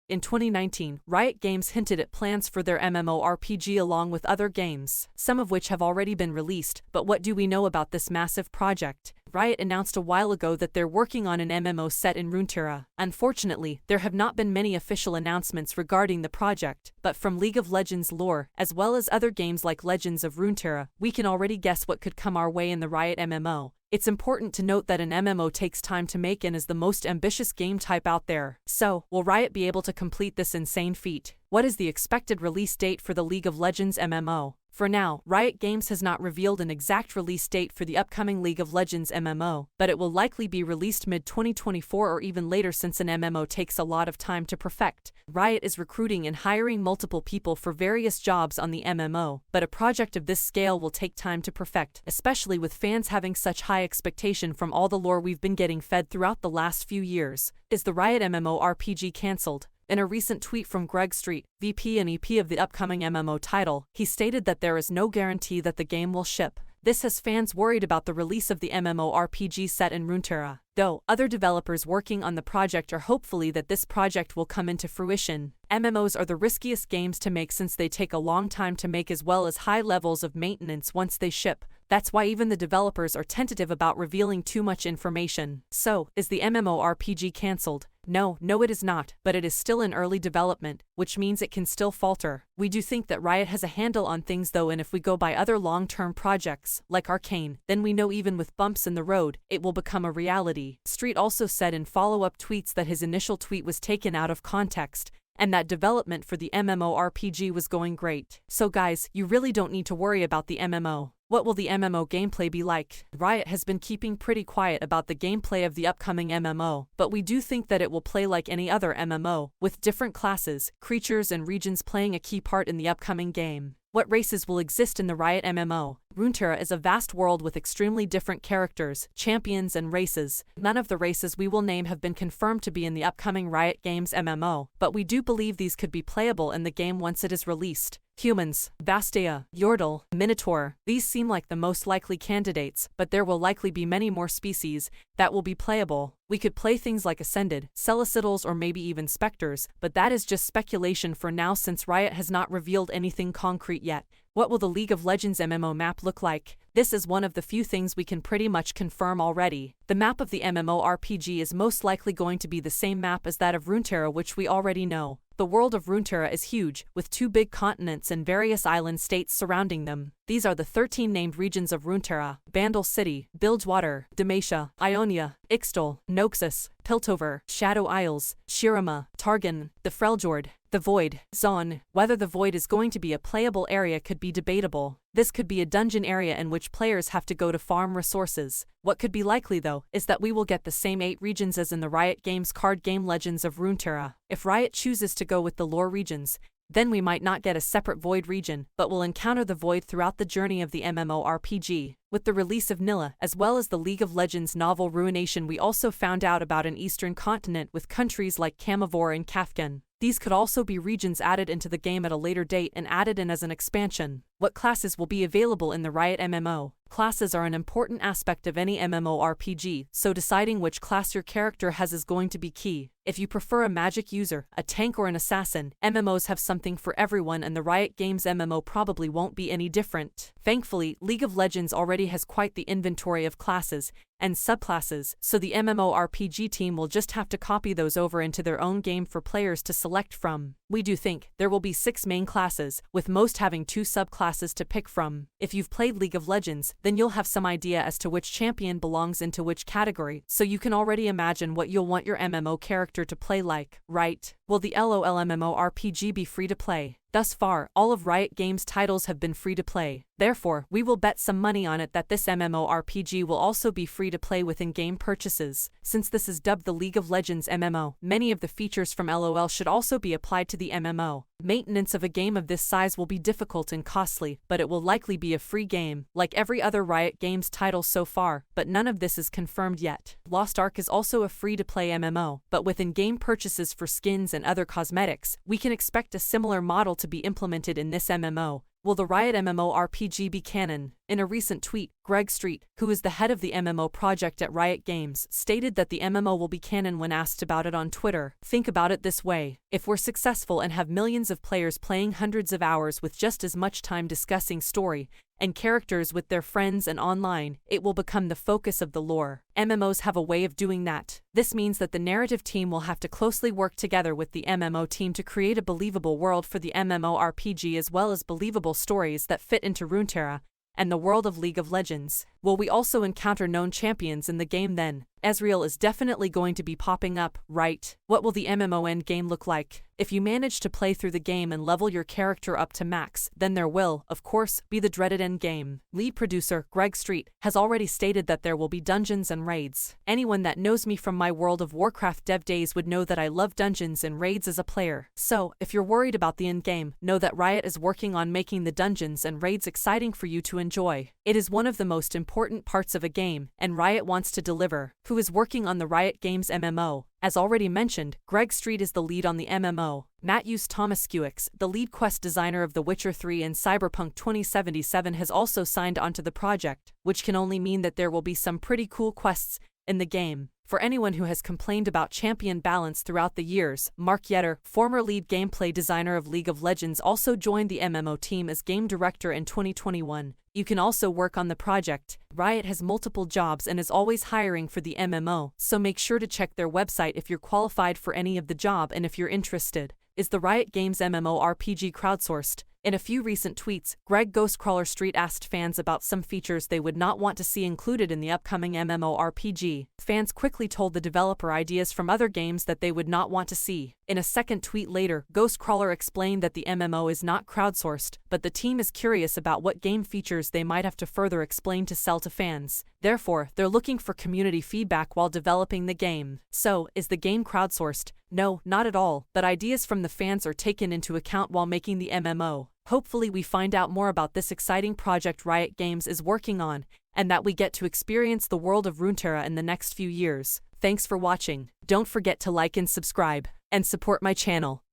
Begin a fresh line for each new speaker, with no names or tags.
In 2019, Riot Games hinted at plans for their MMORPG along with other games, some of which have already been released, but what do we know about this massive project? Riot announced a while ago that they're working on an MMO set in Runeterra. Unfortunately, there have not been many official announcements regarding the project, but from League of Legends lore, as well as other games like Legends of Runeterra, we can already guess what could come our way in the Riot MMO. It's important to note that an MMO takes time to make and is the most ambitious game type out there. So, will Riot be able to complete this insane feat? What is the expected release date for the League of Legends MMO? For now, Riot Games has not revealed an exact release date for the upcoming League of Legends MMO, but it will likely be released mid-2024 or even later since an MMO takes a lot of time to perfect. Riot is recruiting and hiring multiple people for various jobs on the MMO, but a project of this scale will take time to perfect, especially with fans having such high expectation from all the lore we've been getting fed throughout the last few years. Is the Riot MMORPG cancelled? In a recent tweet from Greg Street, VP and EP of the upcoming MMO title, he stated that there is no guarantee that the game will ship. This has fans worried about the release of the MMORPG set in Runeterra, though other developers working on the project are hopefully that this project will come into fruition. MMOs are the riskiest games to make since they take a long time to make as well as high levels of maintenance once they ship. That's why even the developers are tentative about revealing too much information. So, is the MMORPG cancelled? No, it is not, but it is still in early development, which means it can still falter. We do think that Riot has a handle on things though, and if we go by other long-term projects, like Arcane, then we know even with bumps in the road, it will become a reality. Street also said in follow-up tweets that his initial tweet was taken out of context, and that development for the MMORPG was going great. So guys, you really don't need to worry about the MMO. What will the MMO gameplay be like? Riot has been keeping pretty quiet about the gameplay of the upcoming MMO, but we do think that it will play like any other MMO, with different classes, creatures and regions playing a key part in the upcoming game. What races will exist in the Riot MMO? Runeterra is a vast world with extremely different characters, champions and races. None of the races we will name have been confirmed to be in the upcoming Riot Games MMO, but we do believe these could be playable in the game once it is released. Humans, Vastea, Yordle, Minotaur, these seem like the most likely candidates, but there will likely be many more species that will be playable. We could play things like Ascended, Celestials or maybe even Spectres, but that is just speculation for now since Riot has not revealed anything concrete yet. What will the League of Legends MMO map look like? This is one of the few things we can pretty much confirm already. The map of the MMORPG is most likely going to be the same map as that of Runeterra, which we already know. The world of Runeterra is huge, with 2 big continents and various island states surrounding them. These are the 13 named regions of Runeterra: Bandle City, Bilgewater, Demacia, Ionia, Ixtal, Noxus, Piltover, Shadow Isles, Shirima, Targon, the Freljord, the Void, Zon. Whether the Void is going to be a playable area could be debatable. This could be a dungeon area in which players have to go to farm resources. What could be likely though, is that we will get the same 8 regions as in the Riot Games card game Legends of Runeterra. If Riot chooses to go with the lore regions, then we might not get a separate Void region, but will encounter the Void throughout the journey of the MMORPG. With the release of Nilla, as well as the League of Legends novel Ruination, we also found out about an eastern continent with countries like Camivore and Kafkan. These could also be regions added into the game at a later date and added in as an expansion. What classes will be available in the Riot MMO? Classes are an important aspect of any MMORPG, so deciding which class your character has is going to be key. If you prefer a magic user, a tank or an assassin, MMOs have something for everyone, and the Riot Games MMO probably won't be any different. Thankfully, League of Legends already has quite the inventory of classes and subclasses, so the MMORPG team will just have to copy those over into their own game for players to select from. We do think there will be 6 main classes, with most having 2 subclasses to pick from. If you've played League of Legends, then you'll have some idea as to which champion belongs into which category, so you can already imagine what you'll want your MMO character to play like, right? Will the LOL MMORPG be free to play? Thus far, all of Riot Games' titles have been free to play. Therefore, we will bet some money on it that this MMORPG will also be free to play with in-game purchases. Since this is dubbed the League of Legends MMO, many of the features from LOL should also be applied to the MMO. Maintenance of a game of this size will be difficult and costly, but it will likely be a free game, like every other Riot Games title so far, but none of this is confirmed yet. Lost Ark is also a free-to-play MMO, but with in-game purchases for skins and other cosmetics, we can expect a similar model to be implemented in this MMO. Will the Riot MMORPG be canon? In a recent tweet, Greg Street, who is the head of the MMO project at Riot Games, stated that the MMO will be canon when asked about it on Twitter. Think about it this way: if we're successful and have millions of players playing hundreds of hours with just as much time discussing story and characters with their friends and online, it will become the focus of the lore. MMOs have a way of doing that. This means that the narrative team will have to closely work together with the MMO team to create a believable world for the MMORPG as well as believable stories that fit into Runeterra and the world of League of Legends. Will we also encounter known champions in the game then? Ezreal is definitely going to be popping up, right? What will the MMO endgame look like? If you manage to play through the game and level your character up to max, then there will, of course, be the dreaded endgame. Lead producer Greg Street has already stated that there will be dungeons and raids. Anyone that knows me from my World of Warcraft dev days would know that I love dungeons and raids as a player. So, if you're worried about the endgame, know that Riot is working on making the dungeons and raids exciting for you to enjoy. It is one of the most important parts of a game, and Riot wants to deliver. Who is working on the Riot Games MMO? As already mentioned, Greg Street is the lead on the MMO. Matthews Thomas-Skewix, the lead quest designer of The Witcher 3 and Cyberpunk 2077, has also signed onto the project, which can only mean that there will be some pretty cool quests in the game. For anyone who has complained about champion balance throughout the years, Mark Yetter, former lead gameplay designer of League of Legends, also joined the MMO team as game director in 2021. You can also work on the project. Riot has multiple jobs and is always hiring for the MMO, so make sure to check their website if you're qualified for any of the job and if you're interested. Is the Riot Games MMORPG crowdsourced? In a few recent tweets, Greg Ghostcrawler Street asked fans about some features they would not want to see included in the upcoming MMORPG. Fans quickly told the developer ideas from other games that they would not want to see. In a second tweet later, Ghostcrawler explained that the MMO is not crowdsourced, but the team is curious about what game features they might have to further explain to sell to fans. Therefore, they're looking for community feedback while developing the game. So, is the game crowdsourced? No, not at all, but ideas from the fans are taken into account while making the MMO. Hopefully we find out more about this exciting project Riot Games is working on, and that we get to experience the world of Runeterra in the next few years. Thanks for watching. Don't forget to like and subscribe, and support my channel.